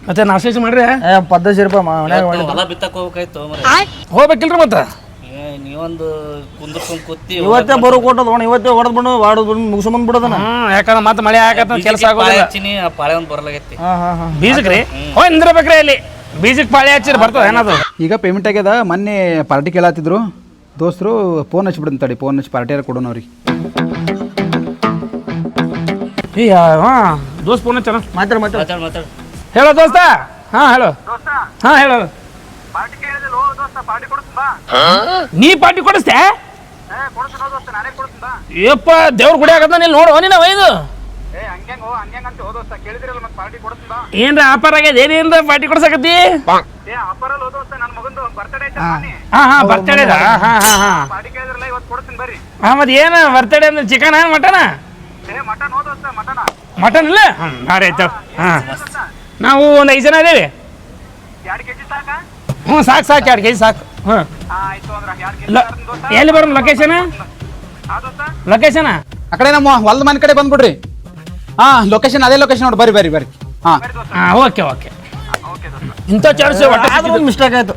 ಮತ್ತೆ ನಾಷ್ಟ ಮಾಡ್ರಿ ಪದ್ಧತಿ ರೂಪಾಯಿ ಮನ್ಯಾಗ ಹೊಲ ಬಿತ್ತಕ್ಕೆ ಹೋಗ್ಬೇಕಾಯ್ತು ಹೋಗ್ಬೇಕಿಲ್ರಿ ಮತ್ತೆ ನೀವೊಂದು ಕುಂದ್ರಕೊಂಡ್ ಕೂತಿ ಇವತ್ತೇ ಬರೋ ಕೊಟ್ಟದ ಇವತ್ತೇ ಹೊಡೆದ್ ಬಿಡು ವಾಡದ್ ಬಿಡು ಮುಗಿಸ್ಕೊಂಡ್ ಬಿಡೋದನ ಯಾಕಂದ್ರೆ ಮತ್ತೆ ಮಳೆ ಆಗತ್ತ ಕೆಲಸ ಆಗೋದಿಲ್ಲ ಹಚ್ಚಿನಿ ಆ ಪಾಳೆ ಒಂದು ಬರಲಾಗೈತಿ ಬೀಜಕ್ಕೆ ರೀ ನಿಂದಿರ್ಬೇಕ್ರಿ ಇಲ್ಲಿ ಬೀಜಕ್ಕೆ ಪಾಳೆ ಹಚ್ಚಿರಿ ಬರ್ತದ ಏನದು ಈಗ ಪೇಮೆಂಟ್ ಆಗ್ಯದ ಮೊನ್ನೆ ಪಾರ್ಟಿ ಕೇಳತ್ತಿದ್ರು ದೋಸ್ತರು ಫೋನ್ ಹಚ್ಚಿಬಿಡ್ತೀನಿ ತಡಿ ಫೋನ್ ಹಚ್ಚಿ ಪಾರ್ಟಿ ಯಾರು ಕೊಡೋಣ ಅವ್ರಿಗೆ ದೋಸ್ತ್ ಫೋನ್ ಹಚ್ಚನ ಮಾತಾಡ ಮಾತಾಡ್ ಮಾತಾಡ್ ಹೇಳೋ ದೋಸ್ತ ಹೇಳೋ ಹೇಳೋ ನೀ ಪಾರ್ಟಿ ಕೊಡಿಸ್ತೆ ಯಪ್ಪ ದೇವ್ರ ಗುಡಿ ಆಗತ್ತ ನೀನು ನೋಡು ನೀನು ಒಯ್ದು ಏನ್ರ ಆಫರ್ ಆಗ್ಯದ ಏನೇನ್ರ ಪಾರ್ಟಿ ಕೊಡ್ಸಕತ್ತಿ ಬರ್ತಡೇದ ಮತ್ತೆ ಏನು ಬರ್ತಡೇ ಅಂದ್ರೆ ಚಿಕನ್ ಮಟನ್ ಮಟನ್ ಇಲ್ಲ ಭಾರಿ ಆಯ್ತು ನಾವು ಒಂದು 5 ಜನ ಇದೇವಿ ಸಾಕು 2 kg ಸಾಕು ಎಲ್ಲಿ ಬರೋಣ ಲೊಕೇಶನ್ ಆ ಕಡೆ ನಮ್ಮ ಹೊಲದ ಮನೆ ಕಡೆ ಬಂದ್ಬಿಡ್ರಿ ಲೊಕೇಶನ್ ಅದೇ ಲೊಕೇಶನ್ ನೋಡಿ ಬರ್ರಿ ಓಕೆ ಇಂಥ ಚಾನ್ಸ್ ಮಿಸ್ಟೇಕ್ ಆಯ್ತು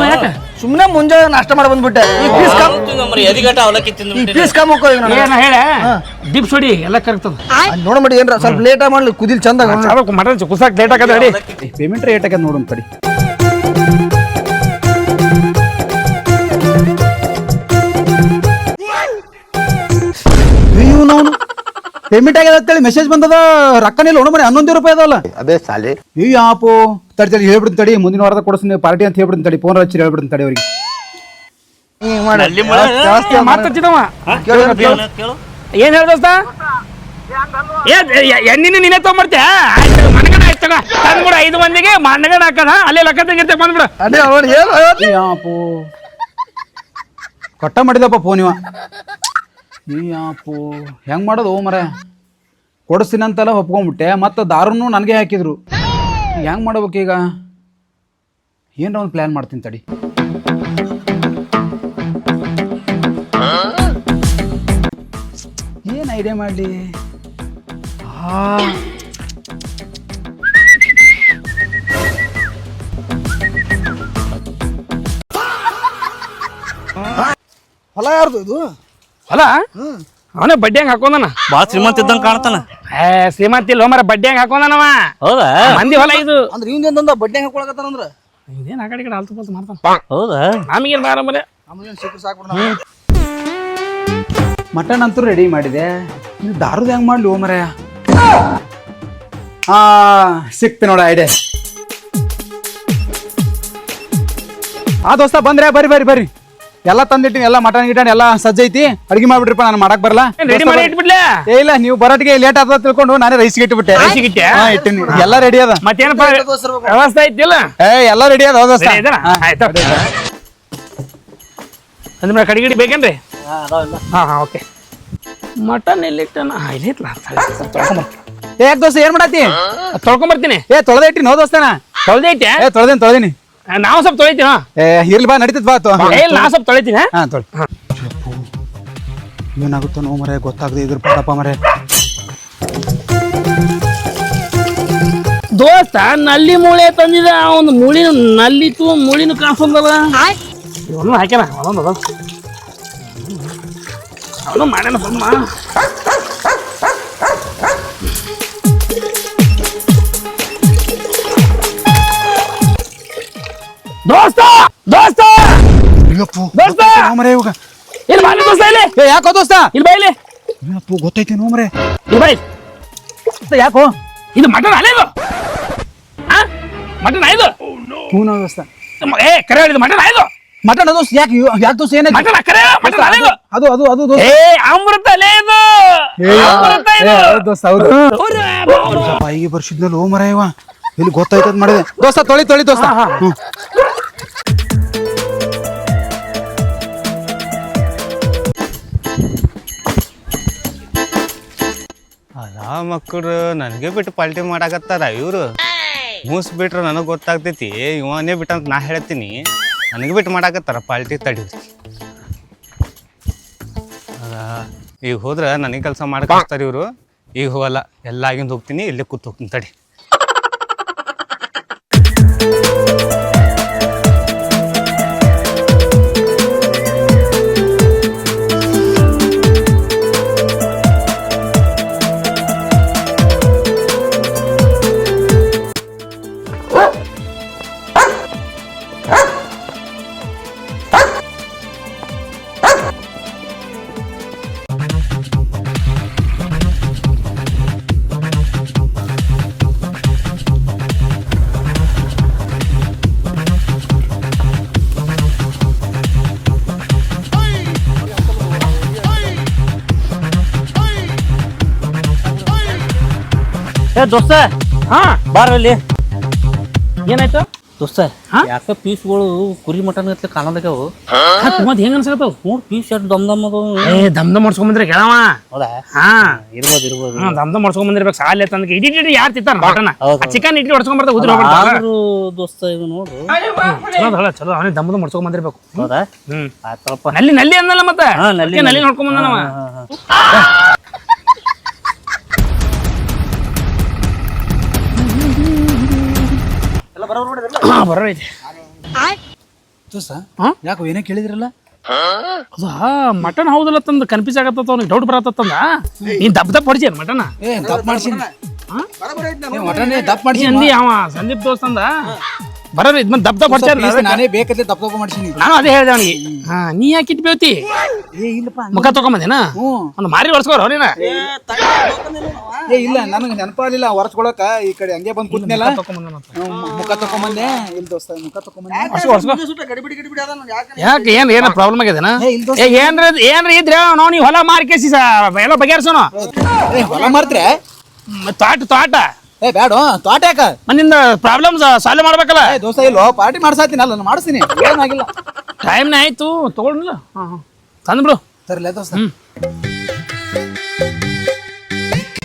ಯಾಕೆ ಸುಮ್ಮನೆ ಮುಂಜಾನೆ ನಾಷ್ಟ ಮಾಡಿ ಬಂದ್ಬಿಟ್ಟೆ ಎದಿಗಟ್ಟ ಅವಲಕ್ಕಿ ತಿಂದು ಪೀಸ್ ಕಮ್ ಹೋಗ್ಕೋ ಹೇಳ ಡಿಪ್ ಸೊಡಿ ಎಲ್ಲ ಕರೆಕ್ತದ ನೋಡ್ಬಿಡಿ ಏನ್ರ ಸ್ವಲ್ಪ ಲೇಟ್ ಮಾಡ್ಲಿ ಕುದಿಲ್ ಚಂದ ಮಟನ್ ಕುಸಾಕ್ ಲೇಟ್ ಆಗದ ರೆಡಿ ಪೇಮೆಂಟ್ ರೇಟ್ ಆಗ್ಯದ ನೋಡೋಣ ತಡಿ ನಾವು ಪೇಮೆಂಟ್ ಆಗ್ಯದ ಅಂತೇಳಿ ಮೆಸೇಜ್ ಬಂದದ ರೊಕ್ಕನೇ ಇಲ್ಲ ಮನೆ 11 ರೂಪಾಯಿ ಅದಲ್ಲ ಅದೇ ಸಾಲಿ ಈ ಆಪು ತಡಿ ಹೇಳ್ಬಿಡ್ತೀನಿ ತಡಿ ಮುಂದಿನ ವಾರದ ಕೊಡಿಸ್ತೀನಿ ಪಾರ್ಟಿ ಅಂತ ಹೇಳ್ಬಿಡ್ತೀನಿ ತಡಿ ಫೋನ್ ಹಚ್ಚಿ ಹೇಳ್ಬಿಡ್ತೀನಿ ತಡಿ ಅವ್ರಿಗೆ ಮಾತಾಡ್ತಿದವ ಏನ್ ಹೇಳ ದೋಸ್ತ ಎಣ್ಣಿನ ನೀನೇ ತಗೊಂಡ್ಬರ್ತೀಯ ಮನಗಣ ಆಯ್ತು ತಂದ್ಬಿಡ 5 ಮಂದಿಗೆ ಮನಗಣ ಹಾಕದ ಅಲ್ಲೇ ಲೆಕ್ಕ ತೆಗಿರ್ತೆ ಬಂದ್ಬಿಡ ಆಪು ಕಟ್ಟ ಮಾಡಿದಪ್ಪ ಫೋನ್ ಇವ ಈ ಆಪು ಹೆಂಗ್ ಮಾಡೋದು ಮರ ಕೊಡಿಸ್ತೀನಿ ಅಂತೆಲ್ಲ ಒಪ್ಕೊಂಡ್ಬಿಟ್ಟೆ ಮತ್ತು ದಾರುನು ನನಗೆ ಹಾಕಿದ್ರು ಹೆಂಗ್ ಮಾಡ್ಬೇಕು ಈಗ ಏನರ ಒಂದು ಪ್ಲ್ಯಾನ್ ಮಾಡ್ತೀನಿ ತಡಿ ಏನು ಐಡಿಯಾ ಮಾಡಲಿ ಹೊಲ ಯಾರ್ದು ಇದು ಹೊಲ ಅವನೇ ಬಡ್ಡಿ ಹಂಗ ಹಾಕೊಂಡನ ಬಾಳ ಶ್ರೀಮಂತ ಇದ್ದಂಗ ಕಾಣ್ತಾನ ಶ್ರೀಮಂತ ಇಲ್ಲ ಮರ ಬಡ್ಡಿ ಹಂಗ ಹಾಕೊಂಡನವ ಹೌದಾ ಮಂದಿ ಹೊಲ ಇದು ಅಂದ್ರೆ ಇವಂದ ಬಡ್ಡೆ ಹಾಕೊಳಕತ್ತಾರಂದ್ರ ಇದೇನ್ ಆ ಕಡೆ ಆಲ್ತು ಪಾಲ್ತು ಮಾಡ್ತಾನ ಹೌದಾ ನಮಗೇನ್ ಬಾರ ಮರೆ ನಮಗೇನು ಸಿಕ್ಕರು ಸಾಕು ಮಟನ್ ಅಂತೂ ರೆಡಿ ಮಾಡಿದೆ ನೀವು ದಾರುದು ಹೆಂಗ್ ಮಾಡ್ಲಿ ಓ ಮರ ಸಿಕ್ತೆ ನೋಡ ಐಡಿಯಾ ದೋಸ್ತ ಬಂದ್ರೆ ಬರ್ರಿ ಎಲ್ಲ ತಂದಿಟ್ಟಿನಿ ಎಲ್ಲ ಮಟನ್ ಗಿಟನ್ ಎಲ್ಲ ಸಜ್ಜೈತಿ ಅಡ್ಗೆ ಮಾಡ್ಬಿಟ್ರಿಪ್ಪ ನಾನು ಮಾಡಕ್ ಬರಲ್ಲ ರೆಡಿ ಮಾಡಿ ಇಟ್ಬಿಡ್ಲೆ ಇಲ್ಲ ನೀವು ಬರೋಟಿಗೆ ಲೇಟ್ ಆದ ತಿಳ್ಕೊಂಡು ನಾನೇ ರೈಸ್ ಇಟ್ಬಿಟ್ಟೆ ಇಟ್ಟಿನಿ ಎಲ್ಲ ರೆಡಿ ಅದ ಮತ್ತೇನಪ್ಪ ವ್ಯವಸ್ಥೆ ಐತಿಲ್ಲ ಎಲ್ಲ ರೆಡಿ ಅದ ದೋಸ್ತ ಆಯ್ತು ಅಂದ್ರೆ ಕಡಿಗಿಡಿ ಬೇಕೇನ್ರಿ ಓಕೆ ಮಟನ್ ಎಲ್ಲಿಟ್ಟನ ಇಲ್ಲಿಟ್ಲ ಯಾಕೆ ದೋಸ್ತ ಏನ್ ಮಾಡತ್ತಿ ತೊಳ್ಕೊಂಬರ್ತೀನಿ ತೊಳೆದ ಇಟ್ಟಿನಿ ನೋ ದೋಸ್ತನ ತೊಳ್ದೈತೆ ತೊಳೆದೇನಿ ನಾವು ಸ್ವಲ್ಪ ತೊಳಿತೀವಿ ಇರ್ಲಿ ಬಾ ನಡೀತದ ಬಾ ನಾ ಸ್ವಲ್ಪ ತೊಳಿತೀನಿ ತೊಳಿ ಏನಾಗುತ್ತೋ ನೋ ಮರೆ ಗೊತ್ತಾಗದೆ ಇದ್ರ ಪಡಪ್ಪ ಮರೆ ದೋಸ್ತ ನಲ್ಲಿ ಮೂಳೆ ತಂದಿದ ಒಂದು ಮೂಳಿನ ನಲ್ಲಿತ್ತು ಮೂಳಿನ ಕಾಸಂದದ ಇವನು ಹಾಕ್ಯಾನ ಅದೊಂದು ಅವನು ಮಾಡ್ಯಾನ ಸ್ವಲ್ಪ ದೋಸ್ತ ದೋಸ್ತ ದೋಸ್ತ ಮರೆ ಇವಾಗ ಇಲ್ಲಿ ಬಾಲಿ ದೋಸ್ತ ಇಲ್ಲಿ ಯಾಕೋ ದೋಸ್ತ ಇಲ್ಲಿ ಬೈಲಿ ಅಪ್ಪು ಗೊತ್ತೈತಿ ನೋ ಮರೆ ಇಲ್ಲಿ ಬೈ ಯಾಕೋ ಇದು ಮಟನ್ ಅಲ್ಲ ಇದು ಮಟನ್ ಆಯ್ದು ಹ್ಞೂ ನೋ ದೋಸ್ತ ಕರೆ ಹೇಳಿದ ಮಟನ್ ಆಯ್ದು ಮಟನ್ ದೋಸ್ತ ಯಾಕೆ ದೋಸ್ತ ಏನಾಯ್ತು ಮಟನ್ ಕರೆ ಮಟನ್ ಅಲ್ಲ ಇದು ಅದು ದೋಸ್ತ ಅಮೃತ ಅಲ್ಲೇ ಇದು ಅಮೃತ ಇದು ದೋಸ್ತ ಹೌದು ಬಾಯಿಗೆ ಬರ್ಸಿದ್ನಲ್ಲ ಓ ಮರ ಇವ ಇಲ್ಲಿ ಗೊತ್ತಾಯ್ತದ ಮಾಡಿದೆ ದೋಸ್ತ ತೊಳಿ ದೋಸ್ತ ಅಲ್ಲ ಮಕ್ಕಳು ನನಗೆ ಬಿಟ್ಟು ಪಾಲ್ಟಿ ಮಾಡಾಕತ್ತಾರ ಇವರು ಮೂಸ್ ಬಿಟ್ರೆ ನನಗೆ ಗೊತ್ತಾಗ್ತೈತಿ ಇವನೇ ಬಿಟ್ಟಂತ ನಾ ಹೇಳ್ತೀನಿ ನನಗೆ ಬಿಟ್ಟು ಮಾಡಾಕತ್ತಾರ ಪಾಲ್ಟಿ ತಡಿ ಈಗ ಹೋದ್ರೆ ನನಗೆ ಕೆಲಸ ಮಾಡಕತ್ತಾರ ಇವರು ಈಗ ಹೋಗಲ್ಲ ಎಲ್ಲ ಆಗಿಂದ ಹೋಗ್ತೀನಿ ಇಲ್ಲೇ ಕೂತ್ ಹೋಗ್ತೀನಿ ತಡಿ ಏ ದೋಸ್ತ ಹಾ ಬಾರಲ್ಲಿ ಏನಾಯ್ತು ದೋಸ್ತ ಯಾಕ ಪೀಸ್ಗಳು ಕುರಿ ಮಟನ್ ಗತ್ಲೆ ಕಾಣೋದಾಗ್ಯಾವು ಮತ್ ಹೆಂಗ ಅನ್ಸಕತ್ತಾವ ನೋಡ್ ಪೀಸ್ ಎಷ್ಟು ದಮ್ ದಮ್ ಅದು ದಮ್ದ ಮಾಡ್ಸ್ಕೊಂಬಂದ್ರೆ ಕೇಳವ ಹೌದಾ ಹಾ ಇರ್ಬೋದು ದಮ್ದ ಮಾಡ್ಸ್ಕೊಂಬಂದಿರ್ಬೇಕು ಸಾಲ ತಂದ ಇಡಿ ಯಾರು ತಿಂತಾರ ಮಟನ್ ಹೌದು. ಚಿಕನ್ ಇಡ್ಲಿ ಹೊಡ್ಸ್ಕೊಂಬರ್ತಾವ ಉದ್ರಿ ಹೋಗ್ಬಿಡ್ತಾವ ಆದ್ರೂ ದೋಸ್ತ ಇದು ನೋಡು ಚಲೋ ಅವನಿಗೆ ದಮ್ದ ಮಾಡ್ಸ್ಕೊಂಬಂದಿರ್ಬೇಕು ಹೌದಾ ಹ್ಮ್ ಆಯ್ತಪ್ಪ ನಲ್ಲಿ ಅಂದಲ್ಲ ಮತ್ತೆ ಹಾ, ನಲ್ಲಿ. ನಲ್ಲಿ ನೋಡ್ಕೊಂಬಂದನವ ಬರೋೈತಿ ದೋಸ್ತ ಹಾ? ಯಾಕೋ ಏನೇ ಕೇಳಿದ್ರಲ್ಲ ಅದು ಮಟನ್ ಹೌದಲ್ಲ ತಂದ ಕನ್ಫ್ಯೂಸ್ ಆಗತ್ತ ಅವ್ನಿಗೆ ಡೌಟ್ ಬರತ್ತಂದ ನೀನ್ ದಪ್ಪ ಹೊಡ್ಸಿ ಮಟನ್ ಏ ದಪ್ಪ ಮಾಡ್ಸಿನಿ ಮಟನ್ ದಪ್ಪ ಮಾಡ್ಸಿ ಅಂದಿ ಅವ ಸಂದೀಪ್ ದೋಸ್ತ ಅಂದ ಬರೋರಿ ಇದ್ ದಪ್ಪ ಹೊಡ್ಸ್ಯಾರ ನಾನೇ ಬೇಕಂದ್ರೆ ದಪ್ಪ ದಪ್ಪ ಮಾಡ್ಸಿನಿ ನಾನು ಅದೇ ಹೇಳ್ದೆ ಅವನಿಗೆ ಹಾ ನೀ ಯಾಕೆ ಇಟ್ ಬೇವತಿ ಏ ಇಲ್ಲಪ್ಪ ಮುಖ ತಗೊಂಬಂದೇನ ಒಂದು ಮಾರಿ ಹೊಡ್ಸ್ಕೋರ ನೀನ ಏ ಇಲ್ಲ ನನಗೆ ನೆನಪಾಗಲಿಲ್ಲ ಹೊರಸ್ಕೊಳಕ ಈ ಕಡೆ ಹಂಗೆ ಬಂದ್ ಕೂತ್ನೆಲ್ಲ ಮುಖ ತಕೊಂಬಂದೆ ಇಲ್ಲ ದೋಸ್ತ ಮುಖ ತಕೊಂಬಂದೆ ಯಾಕೆ ಏನ ಪ್ರಾಬ್ಲಮ್ ಆಗ್ಯದೇನ ಇಲ್ಲ ಏನ್ರಿ ಇದ್ರೆ ನಾವು ನೀವು ಹೊಲ ಮಾರ್ಕೇಸಿ ಎಲ್ಲ ಬಗೆಹರ್ಸೋಣ ಏ ಹೊಲ ಮಾರ್ತ್ರೆ ತೋಟ ಏ ಬ್ಯಾಡ ತೋಟ ಯಾಕ ಮನಿಂದ ಪ್ರಾಬ್ಲಮ್ ಸಾಲ್ವ್ ಮಾಡ್ಬೇಕಲ್ಲ ಏ ದೋಸ್ತ ಇಲ್ಲೋ ಪಾರ್ಟಿ ಮಾಡ್ಸಾತೀನಲ್ಲ ನಾನು ಮಾಡಿಸ್ತೀನಿ ಏನಾಗಿಲ್ಲ ಟೈಮ್ನ ಆಯ್ತು ತಗೊಂಡಿಲ್ಲ ತಂದ್ಬಿಡು ತರ್ಲೆ ದೋಸ್ತ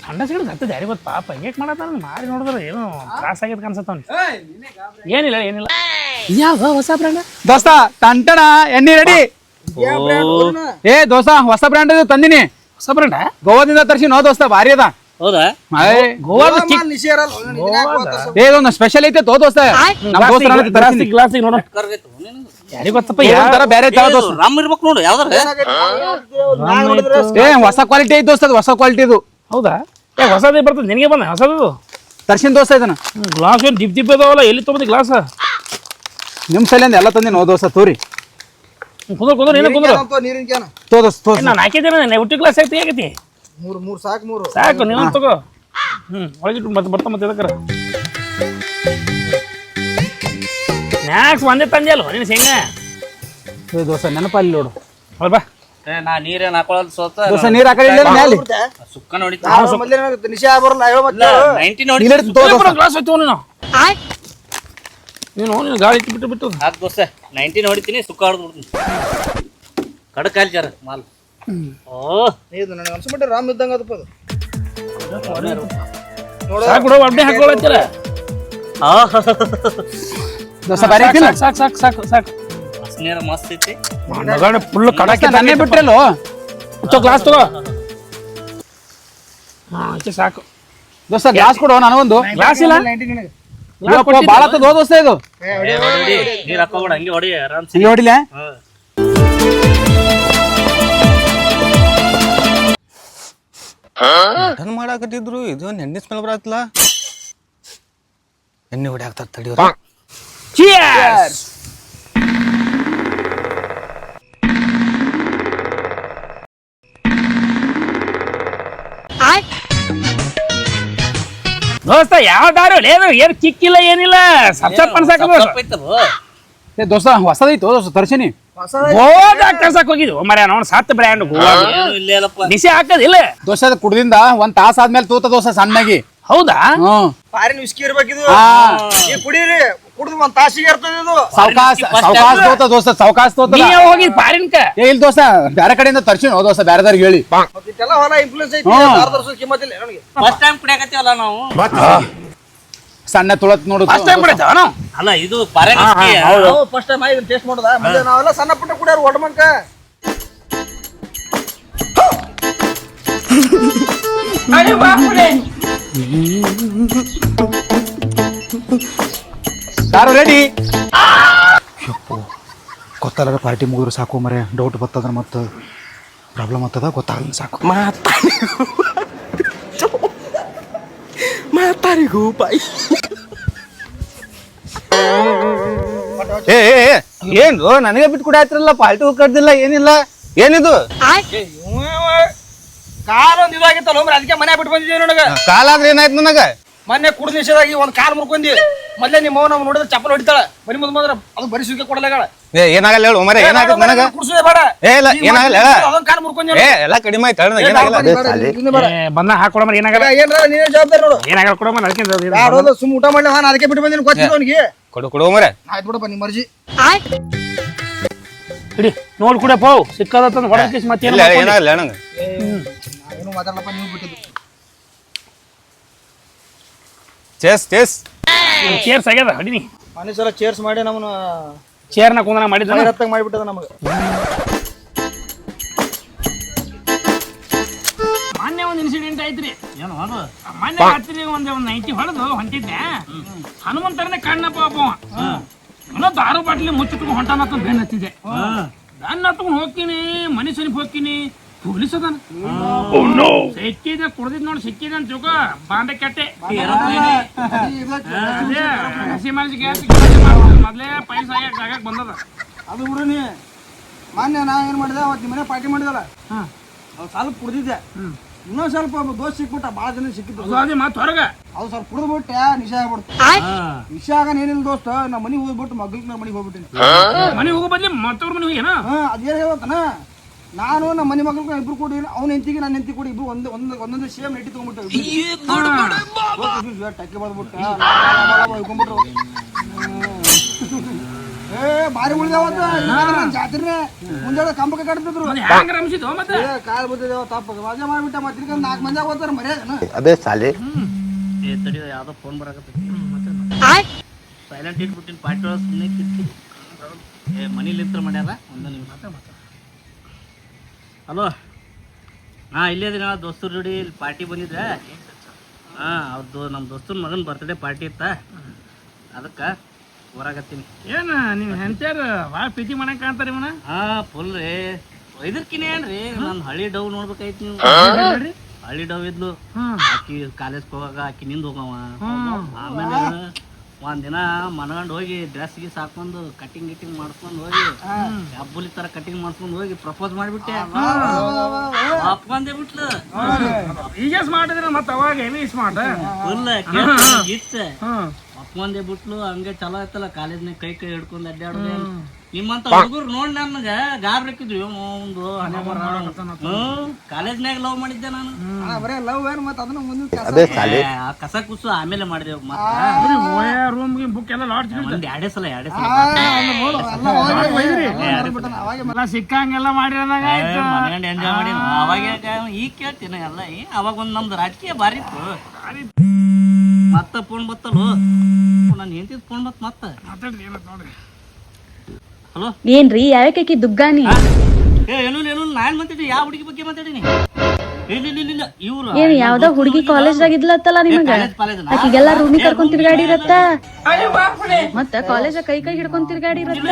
ಥಂಡ ಸಿಗದ್ ಹತ್ತದ ಯಾರಿಗೆ ಗೊತ್ತು ಪಾಪ ಹೆಂಗೆ ಮಾಡತ್ತ ಮಾರಿ ನೋಡಿದ್ರೆ ಏನೋ ತ್ರಾಸ ಆಗ್ಯದ ಅನ್ಸತ್ತವ್ನಿ ಏನಿಲ್ಲ ಯಾವ ಹೊಸ ಬ್ರ್ಯಾಂಡ್ ದೋಸ್ತ ಟಂಟಣ ಎಣ್ಣೆ ರೆಡಿ ಏ ದೋಸ್ತ ಹೊಸ ಬ್ರ್ಯಾಂಡ್ ತಂದಿನಿ ಹೊಸ ಬ್ರ್ಯಾಂಡ ಗೋವಾದಿಂದ ತರ್ಸಿ ನೋ ದೋಸ್ತ ಭಾರಿ ಅದ ಹೌದಾ ಗೋವಾದ ಏ ಇದೊಂದು ಸ್ಪೆಷಲ್ ಐತೆ ತೋ ದೋಸ್ತ ನಮ್ಮ ದೋಸ್ತ ಗ್ಲಾಸಿಗೆ ನೋಡು ಯಾರಿಗೆ ಗೊತ್ತಪ್ಪ ಯಾವ ತರ ಬೇರೆ ತರ ದೋಸ್ತ ರಾಮ್ ಇರ್ಬೇಕು ನೋಡು ಯಾವ್ದಾರ ಏ ಹೊಸ ಕ್ವಾಲಿಟಿ ಐತೆ ದೋಸ್ತ ಹೊಸ ಕ್ವಾಲಿಟಿ ಇದು ಹೌದಾ ಹೊಸದೇ ಬರ್ತದೆ ನಿನಗೆ ಬಂದ ಹೊಸದು ತರ್ಸಿನ ದೋಸ್ತ ಇದನ್ನ ಗ್ಲಾಸ್ ಏನು ದಿಪ್ ಅದಾವಲ್ಲ ಎಲ್ಲಿ ತೊಗೊಂಡಿ ಗ್ಲಾಸ್ ನಿಮ್ ಸಲಿಂದ ಎಲ್ಲ ತಂದಿ ನೋ ದೋಸ್ತ ತೋರಿ ಕುಂದ್ರ ನೀನು ಕುಂದ್ರ ತೋ ದೋಸ್ತ ತೋ ನಾನು ಹಾಕಿದ್ದೇನೆ ಹುಟ್ಟಿ ಗ್ಲಾಸ್ ಐತಿ ಆಗೈತಿ ಸಾಕು ನೀನು ತಗೋ ಒಳಗಿಟ್ಟು ಮತ್ತೆ ಮತ್ತೆ ಇದಕ್ಕರ ಸ್ನ್ಯಾಕ್ಸ್ ಒಂದೇ ತಂದೆ ಅಲ್ವ ನೀನು ಶೇಂಗಾ ಏ ದೋಸ್ತ ನೆನಪಲ್ಲಿ ನೋಡು ಹೊಳ್ ಬಾ ನಾ ನೀರೇನ್ ಹಾಕೊಳ್ಳೋದು ಸೋತ ದೋಸ್ತ ನೀರ್ ಹಾಕಲಿಲ್ಲ ಮ್ಯಾಲಿ ಸುಕ್ಕ ನೋಡಿ ತೋ ದೋಸ್ತ ಗ್ಲಾಸ್ ಹೋಯ್ತು ನೀನು ಗಾಳಿ ಇಟ್ಟು ಬಿಟ್ಟು ಹಾಕ್ ದೋಸ್ತ 19 ಹೊಡಿತೀನಿ ಸುಕ್ಕ ಹೊಡೆದು ಬಿಡ್ತೀನಿ ಕಡಕ್ ಕಾಲ್ಚಾರ ಮಾಲ್ ಓ ನನಗೆ ಅನ್ಸ್ಬಿಟ್ಟೆ ರಾಮ್ ಇದ್ದಂಗ ಅದಪ್ಪ ಅದು ಸಾಕು ಬಿಡು ಅಡ್ಡೆ ಹಾಕೊಳ್ಳತ್ತೀರ ದೋಸ್ತ ಬಾರಿ ಐತಿಲ್ಲ ಸಾಕು ವಾಸನೆ ಮಸ್ತ್ ಐತಿ ಫುಲ್ ಕಡಕ್ಕೆ ನನ್ನೇ ಬಿಟ್ರಲ್ಲೋ ಗ್ಲಾಸ್ ತಗೋ ಹಾ ಆಯ್ತು ಸಾಕು ದೋಸ್ತ ಗ್ಲಾಸ್ ಕೊಡು ನನಗೊಂದು ಗ್ಲಾಸ್ ಇಲ್ಲ ಬಾಳ ಆತದ ಹೋ ದೋಸ್ತ ಇದು ನೀರ್ ಹಾಕೋಬೇಡ ಹಂಗೆ ಹೊಡಿ ಆರಾಮ್ ಹಿಂಗೆ ಹೊಡಿಲೆ ಮಟನ್ ಮಾಡಾಕತ್ತಿದ್ರು ಇದು ಎಣ್ಣೆ ಸ್ಮೆಲ್ ಬರತ್ತಲ್ಲ ಎಣ್ಣೆ ಹೊಡ್ಯಾಕ್ತಾರ ತಡಿಯೋರು Cheers! ದೋಸ್ತ ಯಾವ ದಾರು ಲೇದು ಏನು ಕಿಕ್ಕಿಲ್ಲ ಏನಿಲ್ಲ ಸಪ್ ಅನ್ಸಾಕ ಏ ದೋಸ್ತ ಹೊಸದೈತು ದೋಸ್ತ ತರ್ಸಿನಿ ಗೋವಾದಾಗ ಕಳ್ಸಕ್ ಹೋಗಿದ್ವು ಮರ ನಾವು ಸತ್ ಬ್ರ್ಯಾಂಡ್ ಗೋವಾ ಇಲ್ಲೇ ಅಲ್ಲಪ್ಪ ನಿಶೆ ಹಾಕದಿಲ್ಲ ದೋಸ್ತ ಅದು ಕುಡ್ದಿಂದ ಒಂದ್ ತಾಸ ಆದ್ಮೇಲೆ ತೂತ ದೋಸ್ತ ಸಣ್ಣಗಿ ಹೌದಾ ಫಾರಿನ್ ವಿಸ್ಕಿ ಇರ್ಬೇಕಿದು ಹಾ ಈ ಕುಡೀರಿ ಕುಡ್ದು ಒಂದ್ ತಾಸಿಗೆ ಇರ್ತದೆ ಇದು ಸಾವಕಾಶ ತೋತ ದೋಸ್ತ ಸಾವಕಾಶ ತೋತ ನೀ ಹೋಗಿದ್ ಪಾರಿನ್ಕ ಏ ಇಲ್ಲ ದೋಸ್ತ ಬ್ಯಾರೆ ಕಡೆಯಿಂದ ತರ್ಸಿನಿ ಹೋ ದೋಸ್ತ ಬ್ಯಾರೆದವ್ರಿಗೆ ಹೇಳಿ ಮತ್ತಿಟ್ಟೆಲ್ಲ ಹೊಲ ಇನ್ಫ್ಲೂಯೆನ್ಸ್ ಐತಿ ಅರ್ಧರ್ಸು ಕಿಮ್ಮತ್ತಿಲ್ಲ ನನಗೆ ಫಸ್ಟ್ ಟೈಮ್ ಕುಡಿಯಾಕತ್ತೀವಲ್ಲ ನಾವು ಸಣ್ಣ ತುಳತ್ ನೋಡು ಫಸ್ಟ್ ಟೈಮ್ ಬಿಡೈತ ನಾವು ಅಲ್ಲ ಇದು ಪಾರೆ ನಾವು ಫಸ್ಟ್ ಟೈಮ್ ಇದನ್ನ ಟೇಸ್ಟ್ ಮಾಡೋದ ಮುಂದೆ ನಾವೆಲ್ಲ ಸಣ್ಣ ಪುಟ್ಟ ಕುಡಿಯೋರು ಒಡಮಂಕ ಯಾರು ರೆಡಿ ಗೊತ್ತಲ್ಲ ಪಾರ್ಟಿ ಮುಗಿದ್ರು ಸಾಕು ಮರೆ ಡೌಟ್ ಬರ್ತದ್ರ ಮತ್ತು ಪ್ರಾಬ್ಲಮ್ ಆಗ್ತದ ಗೊತ್ತಾಗಲ್ಲ ಸಾಕು ಮಾತಾರಿಗೂ ಬಾಯಿ ಏ ಏನು ನನಗೆ ಬಿಟ್ಟು ಕುಡಿಯಾತಿರಲ್ಲ ಪಾಲ್ಟಿ ಕಡ್ದಿಲ್ಲ ಏನಿಲ್ಲ ಏನಿದು ಕಾಲ ಒಂದ್ ಇದಾಗಿತ್ತಲ್ಲ ಒಮ್ಮೆ ಅದಕ್ಕೆ ಮನೆ ಬಿಟ್ಟು ಬಂದಿದ್ದೀವಿ ನನಗ ಕಾಲ ಆದ್ರೆ ಏನಾಯ್ತು ನನಗ ಮೊನ್ನೆ ಕುಡಿದ ನಿಷೇಧಾಗಿ ಒಂದ್ ಕಾಲ್ ಮುರ್ಕೊಂಡಿ ಮೊದ್ಲೇ ನಿಮ್ಮ ಅವ್ವ ನಾವು ನೋಡಿದ್ರೆ ಚಪ್ಪಲ್ ಹೊಡಿತಾಳ ಬರಿ ಮುಂದ್ ಬಂದ್ರ ಅದು ಬರಿ ಸುಖ ಕೊಡಲಾಗಳ ಏ ಏನಾಗಲ್ಲ ಹೇಳು ಮರೆ ಏನಾಗತ್ತ ನನಗ ಕುಡ್ಸುದೇ ಬೇಡ ಏ ಇಲ್ಲ ಏನಾಗಲ್ಲ ಹೇಳ ಅದೊಂದ್ ಕಾಲ್ ಮುರ್ಕೊಂಡಿ ಏ ಎಲ್ಲ ಕಡಿಮೆ ಆಯ್ತು ಹೇಳ ಏನಾಗಲ್ಲ ಬಂದ ಹಾಕೊಡಮ್ರಿ ಏನಾಗಲ್ಲ ಏನ್ರ ನೀನೇ ಜವಾಬ್ದಾರಿ ನೋಡು ಏನಾಗಲ್ಲ ಕೊಡಮ್ಮ ಅದಕ್ಕಿಂತ ಯಾರೋದು ಸುಮ್ ಊಟ ಮಾಡ್ಲಿ ನಾನು ಅದಕ್ಕೆ ಬಿಟ್ಟು ಬಂದಿನಿ ಗೊತ್ತಿಲ್ಲ ಅವನಿಗೆ ಕೊಡು ಮರೆ ಆಯ್ತು ಬಿಡಪ್ಪ ನಿಮ್ಮ ಮರ್ಜಿ ಹಿಡಿ ನೋಡ್ ಕುಡಿಯಪ್ಪ ಸಿಕ್ಕದಂತ ಹೊಡಕೇಸ್ ಮತ್ತೆ ಇಲ್ಲ ಏನಾಗಲ್ಲ ನಂಗೆ ಏನು ಮಾತಾಡಲಪ್ಪ ನೀವು ಬಿಟ್ಟಿದ್ದು ಚೇಸ್ ಚೇರ್ಸ್ ಆಗ್ಯದ ಹಡಿನಿ ಮನೆ ಸಲ ಚೇರ್ಸ್ ಮಾಡಿ ನಮ್ಮನ್ನ ಚೇರ್ನ ಕುಂದನ ಮಾಡಿದ ರತ್ತಾಗ ಮಾಡಿಬಿಟ್ಟದ ನಮಗೆ ಮೊನ್ನೆ ಒಂದು ಇನ್ಸಿಡೆಂಟ್ ಐತ್ರಿ ಏನು ಅದು ಮೊನ್ನೆ ರಾತ್ರಿ ಒಂದು ನೈಟಿ ಹೊಡೆದು ಹೊಂಟಿದ್ದೆ ಹನುಮಂತರನೇ ಕಣ್ಣಪ್ಪ ಏನೋ ದಾರು ಬಾಟ್ಲಿ ಮುಚ್ಚಿಟ್ಕೊಂಡು ಹೊಂಟಾನತ್ತ ಬೆನ್ನ ಹತ್ತಿದೆ ಬೆನ್ನ ಹತ್ಕೊಂಡು ಹೋಗ್ತೀನಿ ಮನೆ ಸನಿಪ್ ಹೋಗ್ತೀನಿ ಪೊಲೀಸ್ ಅದಾನ ಸಿಕ್ಕಿದೆ ಕುಡ್ದಿದ್ ನೋಡಿ ಸಿಕ್ಕಿದೆ ಅಂತ ತಿಳ್ಕೊ ಬಾಂಡೆ ಕೆಟ್ಟೆ ಅದೇ ಹಸಿ ಮನಸ್ಸಿಗೆ ಮೊದ್ಲೇ ಪೈಸಾ ಆಗಕ್ ಬಂದದ ಅದು ಬಿಡು ನೀ ಮಾನ್ಯ ನಾ ಏನ್ ಮಾಡಿದೆ ಅವತ್ತು ನಿಮ್ಮ ಮನೆ ಪಾರ್ಟಿ ಮಾಡಿದಲ್ಲ ಅವ್ರು ಸ್ವಲ್ಪ ಕುಡ್ದಿದ್ದೆ ಇನ್ನೊಂದ್ ಸ್ವಲ್ಪ ದೋಸ್ತ್ ಸಿಕ್ಬಿಟ್ಟ ಭಾಳ ಜನ ಸಿಕ್ಕಿತ್ತು ಅದೇ ಮತ್ತೆ ಹೊರಗ ಅದು ಸ್ವಲ್ಪ ಕುಡಿದ್ಬಿಟ್ಟೆ ನಿಶೆ ಆಗ್ಬಿಡ್ತು ನಿಶೆ ಆಗನ್ ಏನಿಲ್ಲ ದೋಸ್ತ ನಾ ಮನೆಗೆ ಹೋಗ್ಬಿಟ್ಟು ಮಗ್ಲಿಗೆ ನಾ ಮನೆಗೆ ಹೋಗ್ಬಿಟ್ಟಿನಿ ಮನೆಗೆ ಹೋಗೋ ಬದ್ಲಿ ಮತ್ತವ್ರ ಮನೆಗೆ ಹೋಗ್ಯಾನ ಅದೇನು ಹೇಳ್ತಾನ ನಾನು ನಮ್ಮ ಮನೆ ಮಗಳ್ಗೆ ಇಬ್ರು ಕೂಡಿ ಅವ್ನ ಹೆಂಡತಿಗೆ ನನ್ನ ಹೆಂಡತಿ ಕೂಡಿ ಇಬ್ರು ಒಂದೊಂದು ಸೇಮ್ ನೆಟ್ಟಿ ತಗೊಂಡ್ಬಿಟ್ಟು ಟಕ್ಕೆ ಬಂದ್ಬಿಟ್ಟ ಹೋಗ್ಕೊಂಡ್ಬಿಟ್ರು ಏ ಭಾರಿ ಉಳಿದಾವತ್ತ ಜಾತ್ರೆ ಮುಂಜಾನೆ ಕಂಬಕ್ಕೆ ಕಟ್ತಿದ್ರು ಹೆಂಗ ರಮಿಸಿದ್ವು ಮತ್ತೆ ಕಾಲ್ ಬರ್ತದೇವ ತಪ್ಪ ಮಜಾ ಮಾಡ್ಬಿಟ್ಟ ಮತ್ತೆ 4 ಮಂದಿ ಹೋಗ್ತಾರ ಮರ್ಯಾದನ ಅದೇ ಸಾಲಿ ಏ ತಡಿಯೋ ಯಾವ್ದೋ ಫೋನ್ ಬರಾಕತ್ತೈತಿ ಸೈಲೆಂಟ್ ಇಟ್ಬಿಟ್ಟಿನ ಪಾರ್ಟಿ ಒಳಗೆ ಸುಮ್ಮನೆ ಕಿತ್ತಿ ಏ ಮನೇಲಿಂತ್ರ ಮಾಡ್ಯಾರ ಒಂದು ನಿಮಿಷ ಹಲೋ ಹಾಂ ಇಲ್ಲೇ ದಿನ ದೋಸ್ತರು ಜೋಡಿ ಇಲ್ಲಿ ಪಾರ್ಟಿ ಬಂದಿದ್ರೆ ಹಾಂ ಅವ್ರದ್ದು ನಮ್ಮ ದೋಸ್ತನ ಮಗನ ಬರ್ತ್ಡೇ ಪಾರ್ಟಿ ಇತ್ತ ಅದಕ್ಕೆ ಹೊರಾಗತ್ತೀನಿ ಏನ ನೀವು ಹೆಂಚಾರ ಭಾಳ ಪ್ರೀತಿ ಮಾಡಕ್ ಕಾಣ್ತಾರ ಇವನ ಹಾಂ ಫುಲ್ ರೀ ಇದಕ್ಕಿನ ಏನ್ರಿ ನಾನು ಹಳಿ ಡವ್ ನೋಡ್ಬೇಕಾಯ್ತು ನೀವು ಹಳಿ ಡವ್ ಇದ್ಲು ಆಕಿ ಕಾಲೇಜ್ಗೆ ಹೋಗಾಗ ಆಕಿ ನಿಂದ ಹೋಗವ ಆಮೇಲೆ ಒಂದಿನ ಮನಗಂಡು ಹೋಗಿ ಡ್ರೆಸ್ ಗೀಸ್ ಹಾಕೊಂಡು ಕಟಿಂಗ್ ಮಾಡ್ಕೊಂಡು ಹೋಗಿ ಹಬ್ಬಲಿ ತರ ಕಟಿಂಗ್ ಮಾಡ್ಕೊಂಡು ಹೋಗಿ ಪ್ರಪೋಸ್ ಮಾಡಿಬಿಟ್ಟೆ ಒಪ್ಕೊಂಡೆ ಬಿಟ್ಲು ಈಗ ಸ್ಮಾರ್ಟ್ ಇದ್ರೆ ಮತ್ತೆ ಅವಾಗ ಏನೇ ಸ್ಮಾರ್ಟ್ ಫುಲ್ ಗಿಚ್ಚ ಒಪ್ಕೊಂಡೆ ಬಿಟ್ಲು ಹಂಗೆ ಚಲೋ ಆಯ್ತಲ್ಲ ಕಾಲೇಜ್ನಾಗ ಕೈ ಹಿಡ್ಕೊಂಡು ಅಡ್ಡಾಡೋದು ನಿಮ್ಮಂತ ಹುಡುಗರು ನೋಡಿ ನನಗೆ ಗಾಬ್ರಿಕ್ಕಿದ್ರು ಒಂದು ಕಾಲೇಜ್ನಾಗ ಲವ್ ಮಾಡಿದ್ದೆ ನಾನು ಬರೇ ಲವ್ ಏನು ಮತ್ತೆ ಅದನ್ನ ಮುಂದಿನ ಅದೇ ಸಾಲಿ ಕಸ ಕುಸು ಆಮೇಲೆ ಮಾಡಿದೆವು ರೂಮ್ ಬುಕ್ ಎಲ್ಲ ಲಾಡ್ಜ್ ಒಂದ್ ಎರಡೇ ಸಲ ಎಲ್ಲ ಸಿಕ್ಕಂಗೆಲ್ಲ ಮಾಡಿರ ಮನೆಗಂಡು ಎಂಜಾಯ್ ಮಾಡಿ ಅವಾಗ ಈಗ ಕೇಳ್ತೀನಿ ಎಲ್ಲ ಅವಾಗ ಒಂದ್ ನಮ್ದು ರಾಜಕೀಯ ಬಾರಿ ಇತ್ತು ಮತ್ತ ಫೋನ್ ಬತ್ತಲು ನಾನು ಹೆಂಡತಿದ್ ಫೋನ್ ಬತ್ ಮತ್ತ ಮಾತಾಡ್ರಿ ಏನಂತ ನೋಡ್ರಿ ಹಲೋ ಏನ್ರಿ ಯಾಕೆ ದುಗ್ಗಾನಿ ಏನು ನಾನ್ ಮಾತಾಡಿ ಯಾವ ಹುಡುಗಿ ಬಗ್ಗೆ ಮಾತಾಡೀನಿ ಇಲ್ಲ ಇವ್ರು ಏನ್ ಯಾವ್ದೋ ಹುಡುಗಿ ಕಾಲೇಜ್ದಾಗ ಇದ್ಲತ್ತಲ್ಲ ನಿಮಗ ಆಕಿಗೆಲ್ಲ ರೂಮಿಗೆ ಕರ್ಕೊಂಡ್ ತಿರ್ಗಾಡಿರತ್ತ ಮತ್ತ ಕಾಲೇಜ್ ಕೈ ಹಿಡ್ಕೊಂಡ್ ತಿರ್ಗಾಡಿರತ್ತ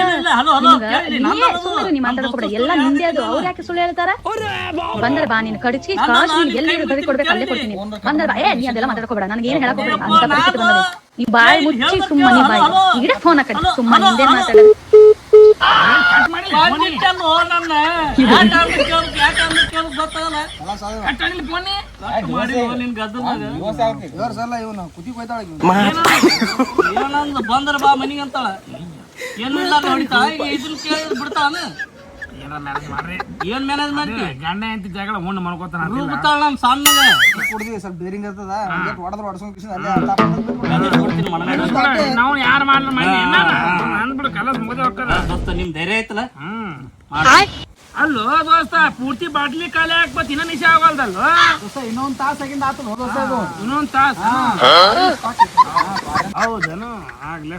ನೀ ಮಾತಾಡ್ಕೊಬೇಡ ಎಲ್ಲ ನಿಂದೆ ಅದು ಅವ್ರ ಯಾಕೆ ಸುಳ್ಳು ಹೇಳ್ತಾರ ಬಂದ್ರೆ ಬಾ ನೀನ್ ಕಡಿಚಿ ಕಾಶ್ ನೀನ್ ಎಲ್ಲಿ ಬದಿ ಕೊಡ್ಬೇಕು ಅಲ್ಲೇ ಕೊಡ್ತೀನಿ ಬಂದ್ರೆ ಬಾ ನೀ ಅದೆಲ್ಲ ಮಾತಾಡ್ಕೊಬೇಡ ನನಗೆ ಏನ್ ಹೇಳಕ್ ಹೋಗ್ಬೇಡ ಅಂತ ಪರಿಸ್ಥಿತಿ ಬಂದದೆ ನೀ ಬಾಯಿ ಮುಚ್ಚಿ ಸುಮ್ಮನೆ ಬಾಯಿ ಈಗ ಫೋನ್ ಹಾಕಿ ಸುಮ್ಮನೆ ನಿಂದೆ ಮಾತಾಡ ಬಂದ್ರ ಬಾ ಮನಿಗೆ ಅಂತಾಳ ಏನು ಇಲ್ಲ ಹೊಡಿತಾಳ ಇದನ್ನ ಕೇಳಿ ಬಿಡ್ತಾಳ ಏನ್ ಮ್ಯಾನೇಜ್ ಮಾಡ್ತಿ ಗಂಡ ಎಂತ ಜಗಳ ಉಂಡು ಮಾಡ್ಕೋತಾನ ಬಿಡ್ತಾಳ ನಮ್ ಸಣ್ಣಗೆ ಕುಡ್ದಿ ಸ್ವಲ್ಪ ಬೇರಿಂಗ್ ಇರ್ತದ ಹೊಡೆದ್ರೆ ನಾವು ಯಾರು ಮಾಡ್ಲ ಮಾಡಿ ಅಂದ್ಬಿಡು ಕಲಸ್ ಮುಗಿದ ಹೋಗ್ತದ ದೋಸ್ತ ನಿಮ್ ಧೈರ್ಯ ಐತಲ್ಲ ಅಲ್ಲೋ ದೋಸ್ತ ಪೂರ್ತಿ ಬಾಟ್ಲಿ ಖಾಲಿ ಹಾಕ್ಬತ್ ಇನ್ನ ನಿಶೆ ಆಗಲ್ದಲ್ವ ಇನ್ನೊಂದ್ ತಾಸ ಆಗಿಂದ ಆತ ಇನ್ನೊಂದ್ ತಾಸ ಹೌದೇನು ಆಗ್ಲೇ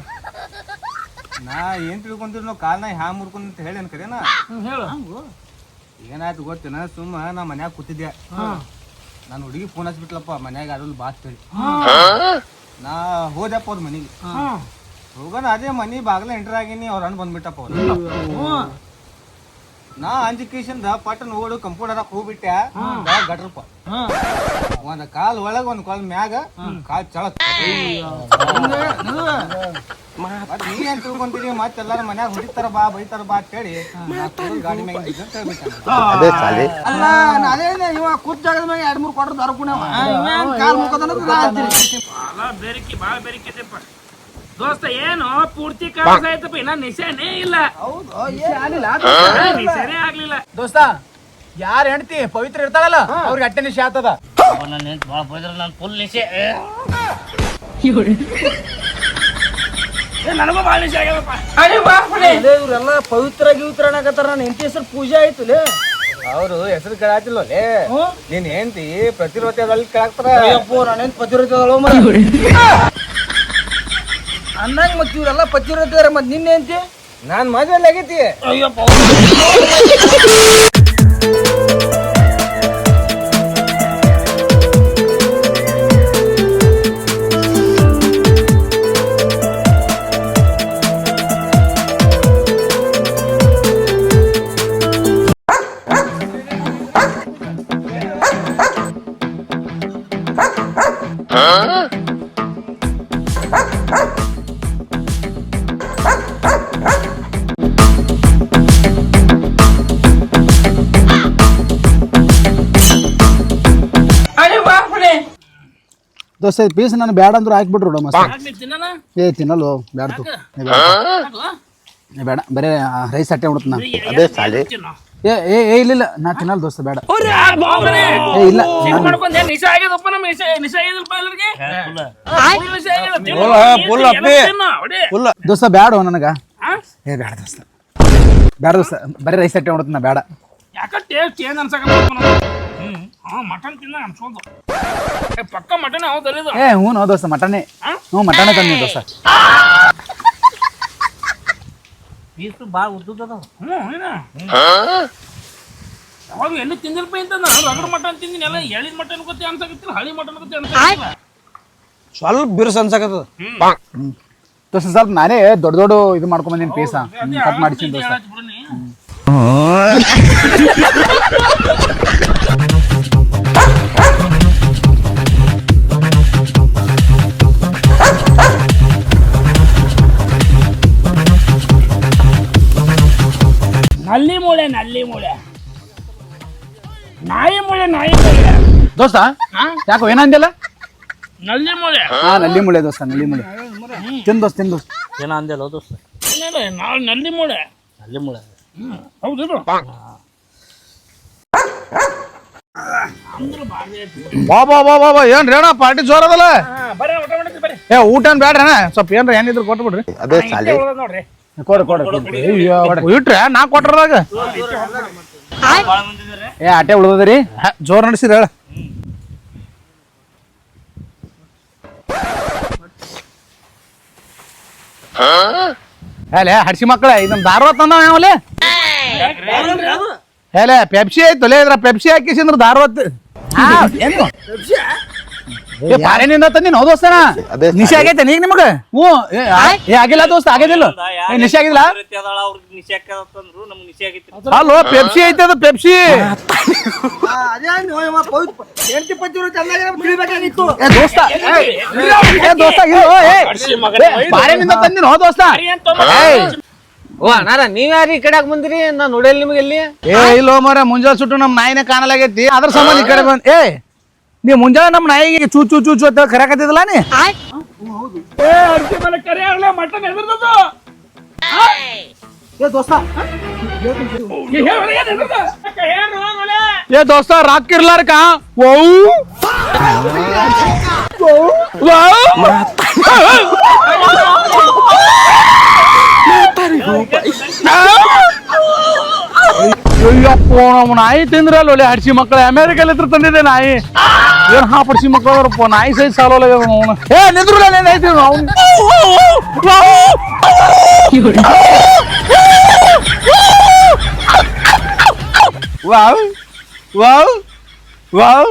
ನಾ ಏನ್ ತಿಳ್ಕೊಂತೀರಿ ನಾವು ಕಾಲ್ನ ಹ್ಯಾ ಮುರ್ಕೊಂಡ್ ಅಂತ ಹೇಳೇನ್ ಕರೇನಾ ಹೇಳು ಏನಾಯ್ತು ಗೊತ್ತೇನ ಸುಮ್ಮ ನಾ ಮನ್ಯಾಗ ಕೂತಿದ್ದೆ ನಾನು ಹುಡುಗಿ ಫೋನ್ ಹಚ್ಬಿಟ್ಲಪ್ಪ ಮನ್ಯಾಗ ಯಾರು ಬಾತ್ ಹೇಳಿ ನಾ ಹೋದಪ್ಪ ಅವ್ರ ಮನಿಗೆ ಹೋಗೋಣ ಅದೇ ಮನಿ ಬಾಗ್ಲ ಎಂಟರ್ ಆಗೀನಿ ಅವ್ರ ಅಣ್ಣ ಬಂದ್ಬಿಟ್ಟಪ್ಪ ಅವ್ರು ನಾ ಅಂಜಿಕೇಶನ್ದ ಪಟ್ಟನ್ ಓಡು ಕಂಪ್ಯೂಟರ್ ಹೋಗ್ಬಿಟ್ಟೆ ಗಟ್ರಪ್ಪ ಒಂದ್ ಕಾಲ್ ಒಳಗ ಒಂದ್ ಕಾಲ್ ಮ್ಯಾಗ ಕಾಲ್ ಚಳಕ್ ಮತ್ ನೀ ಏನ್ ತಿಳ್ಕೊಂತೀರಿ ಮತ್ತೆಲ್ಲಾರ ಮನ್ಯಾಗ ಹೊಡಿತಾರ ಬಾ ಬೈತಾರ ಬಾ ಅಂತ ಹೇಳಿ ಗಾಡಿ ಮ್ಯಾಗ ಅಂತ ಹೇಳ್ಬಿಟ್ಟೆ ಅದೇ ಸಾಲಿ ಅಲ್ಲ ಅದೇ ಇವ ಕೂತ್ ಜಾಗದ ಮ್ಯಾಗ 2-3 ಕ್ವಾರ್ಟರ್ ದಾರು ಕುಣ್ಯಾವ ಕಾಲ್ ಮುಖದನ ಅಲ್ಲ ಬೇರಿಕೆ ಭಾಳ ಬೇರಿಕೆ ಇದೆಪ್ಪ ದೋಸ್ತ ಏನು ಪೂರ್ತಿ ಕಾಲ ಆಯ್ತಪ್ಪ ಇನ್ನ ನಿಶಾನೇ ಇಲ್ಲ ನಿಶಾನೇ ಆಗ್ಲಿಲ್ಲ ದೋಸ್ತ ಯಾರ ಹೆಂಡತಿ ಪವಿತ್ರ ಇರ್ತಾಳಲ್ಲ ಅವ್ರಿಗೆ ಅಟ್ಟೆ ನಿಶೆ ಆಗ್ತದ ನನ್ನ ಹೆಂಡ್ತಿ ಭಾಳ ಬೈದ್ರೆ ನಾನು ಫುಲ್ ನಿಶೆ ನನಗೂ ಭಾಳ ನಿಶೆ ಆಗ್ಯದಪ್ಪ ಇವ್ರೆಲ್ಲ ಪವಿತ್ರ ಗಿವಿತ್ರ ಅನ್ನಕತ್ತಾರ ನನ್ನ ಹೆಂಡತಿ ಹೆಸರು ಪೂಜೆ ಆಯ್ತು ಅವರು ಹೆಸರು ಕೇಳಾತಿಲ್ಲ ನೀನ್ ಹೆಂಡತಿ ಪ್ರತಿರೋಧದಲ್ಲಿ ಕೇಳಾಕ್ತಾರ ಅಯ್ಯಪ್ಪೋ ನನ್ನ ಹೆಂಡತಿ ಪತಿವ್ರತೆ ಅನ್ನಂಗ್ ಮತ್ ಇವ್ರೆಲ್ಲ ಪತಿವ್ರತೆ ಮತ್ ನಿನ್ನೆ ಹೆಂಡತಿ ನಾನ್ ಮದ್ವೆ ಆಗೈತಿ ದೋಸ್ತ ಪೀಸ್ ನಾನು ಬ್ಯಾಡ ಅಂದ್ರು ಹಾಕ್ಬಿಟ್ರು ಮಸ್ತ್ ತಿನ್ನ ಏ ತಿನ್ನಲ್ವ ಬ್ಯಾಡ್ತು ಬೇಡ ಬರೇ ರೈಸ್ ಅಟ್ಟೆ ಉಡ್ತ ನಾ ಏ ಏ ಏ ಇಲ್ಲ ನಾ ತಿನ್ನಲ್ಲ ದೋಸ್ತ ಬೇಡ ಏ ಇಲ್ಲ ನಿಶೆ ಆಗ್ಯದಪ್ಪ ನಮ್ಮ ನಿಶೆ ಆಗ್ಯದಲ್ಪ ಎಲ್ಲರಿಗೆ ದೋಸ್ತ ಬ್ಯಾಡ ನನಗ ಏ ಬೇಡ ದೋಸ್ತ ಬೇಡ ದೋಸ್ತ ಬರೀ ರೈಸ್ ಅಟ್ಟೆ ಉಡ್ತ ನಾ ಬೇಡ ಯಾಕ ಟೇಸ್ಟ್ ಏನ್ ಅನ್ಸಕ ಮಟನ್ ತಿನ್ನ ಅನ್ಸೋದು ಪಕ್ಕ ಮಟನ್ ಹೌದಲ್ಲ ಏ ಹ್ಞೂ ದೋಸ್ತ ಮಟನೇ ಹ್ಞೂ ಮಟನೇ ತಂದಿ ದೋಸ್ತ ಪೀಸ್ ಭಾಳ ಉದ್ದದ ಯಾವಾಗ ಎಲ್ಲಿ ತಿಂದಿಲ್ಪ ಅಂತ ರಗಡ ಮಟನ್ ತಿಂದಿನಿ ಎಲ್ಲ ಎಳಿದ ಮಟನ್ ಗೊತ್ತಿ ಅನ್ಸಕತ್ತಿಲ್ಲ ಹಳಿ ಮಟನ್ ಗೊತ್ತಿ ಅನ್ಸಕತ್ತಿಲ್ಲ ಸ್ವಲ್ಪ ಬಿರುಸು ಅನ್ಸಕತ್ತದ ದೋಸ್ತ ಸ್ವಲ್ಪ ನಾನೇ ದೊಡ್ಡ ದೊಡ್ಡ ಇದು ಮಾಡ್ಕೊಂಡ್ ಬಂದೀನಿ ಪೀಸ ಕಟ್ ಮಾಡಿಸಿನಿ ದೋಸ್ತ ನಲ್ಲಿ ಮೂಳೆ ನಾಯಿ ಮೂಳೆ ದೋಸ್ತ ಯಾಕೋ ಏನಂದಿಲ್ಲ ನಲ್ಲಿ ಮೂಳೆ ಹಾ ನಲ್ಲಿ ಮುಳೆ ದೋಸ್ತ ನಲ್ಲಿ ಮುಳೆ ತಿನ್ ದೋಸ್ತ ತಿನ್ ದೋಸ್ತ ಏನೋ ಅಂದೆಲ್ಲ ದೋಸ್ತ ನಲ್ಲಿ ಮೂಳೆ ಅಲ್ಲಿ ಮುಳೆ ಹೌದು ಬಾ ಬಾ ಬಾ ಬಾ ಬಾ ಏನ್ರಿ ಅಣ್ಣ ಪಾರ್ಟಿ ಜೋರ್ ಅದಲ್ಲ ಬರ್ರಿ ಊಟ ಮಾಡಿದ್ರಿ ಬರ್ರಿ ಏ ಊಟ ಏನ್ ಬ್ಯಾಡ್ರಿ ಅಣ್ಣ ಸ್ವಲ್ಪ ಏನ್ರ ಏನಿದ್ರು ಕೊಟ್ಟು ಬಿಡ್ರಿ ನೋಡ್ರಿ ಕೊಡ್ರಿ ಇಟ್ರೆ ನಾ ಕೊಟ್ರದಾಗ ಭಾಳ ಮಂದಿದ್ದಾರೆ ಏ ಆಟೆ ಉಳ್ದದ್ರಿ ಜೋರ್ ನಡೆಸಿರ ಹೇಳ ಹೇಳೆ ಹಡ್ಸಿ ಮಕ್ಕಳ ಇದನ್ನ ಧಾರವಾಡ ತಂದವ ಯಾವಲೆ ಹೇಳೆ ಪೆಪ್ಸಿ ಐತಲೆ ಇದ್ರ ಪೆಪ್ಸಿ ಹಾಕಿಸಿಂದ್ರ ಧಾರವಾಡ ಏನು ಪಾರೇನಿಂದ ತಂದಿನ ಹೌದು ದೋಸ್ತನ ನಿಶೆ ಆಗೈತೆ ಈಗ ನಿಮಗ ಹ್ಞೂ ಏ ಆಗಿಲ್ಲ ದೋಸ್ತ ಆಗೇದಿಲ್ಲ ನಿಶೆ ಆಗಿಲ್ಲ ಅವ್ರಿಗೆ ನಿಶೆ ಹಾಕಂದ್ರು ನಮ್ಗೆ ನಿಶೆ ಆಗೈತಿ ಅಲ್ಲೋ ಪೆಪ್ಸಿ ಐತೆ ಅದು ಪೆಪ್ಸಿ ಅದೇ ಹೆಂಡತಿ ಪತಿವ್ರತೆ ತಿಳಿಬೇಕಾಗಿತ್ತು ದೋಸ್ತ ದೋಸ್ತ ಪಾರೇನಿಂದ ತಂದಿನ ಹೋ ದೋಸ್ತ ಓ ಅಣ್ಣಾರ ನೀವ್ ಯಾರು ಈ ಕಡೆ ಬಂದಿರಿ ನಾ ನೋಡಿಲ್ಲ ನಿಮ್ಗೆ ಎಲ್ಲಿ ಏ ಇಲ್ಲೋ ಮರ ಮುಂಜಾನೆ ಸುಟ್ಟು ನಮ್ ನಾಯಿನ ಕಾಣಲಾಗೈತಿ ಅದ್ರ ಸಂಬಂಧ ಈ ಕಡೆ ಬಂದ್ ಏ ನೀ ಮುಂಜಾನೆ ನಮ್ ನಾಯಿಗೆ ಚೂ ಚೂ ಚೂ ಚೂ ಅಂತ ಕರೆಯಕತ್ತಿದ್ದಿಲ್ಲ ನೀ ಅಡ್ಸಿ ಮೇಲೆ ಕರೆ ಆಗ್ಲೇ ಮಟನ್ ಎದ್ರದ್ದು ಏ ದೋಸ್ತ ಏ ದೋಸ್ತ ರಾಕ್ ಇರ್ಲಾರ್ಕ ವೌ ಅಯ್ಯಪ್ಪ ನಮ್ಮ ನಾಯಿ ತಿಂದ್ರಲ್ಲ ಒಳ್ಳೆ ಹಡ್ಸಿ ಮಕ್ಕಳು ಅಮೇರಿಕಲ್ಲಿ ಹತ್ರ ತಂದಿದೆ ನಾಯಿ ಏನ್ ಹಾಪಡ್ಸಿ ಮಕ್ಕಳಪ್ಪ ನಾಯಿ ಸೈಜ್ ಸಾಲೋಲ್ಲ ಅವನು ಏ ನಿಂದ್ರಲ್ಲ ಏನಾಯ್ತು ಅವನು ವಾವ್ ವಾವ್ ವಾವ್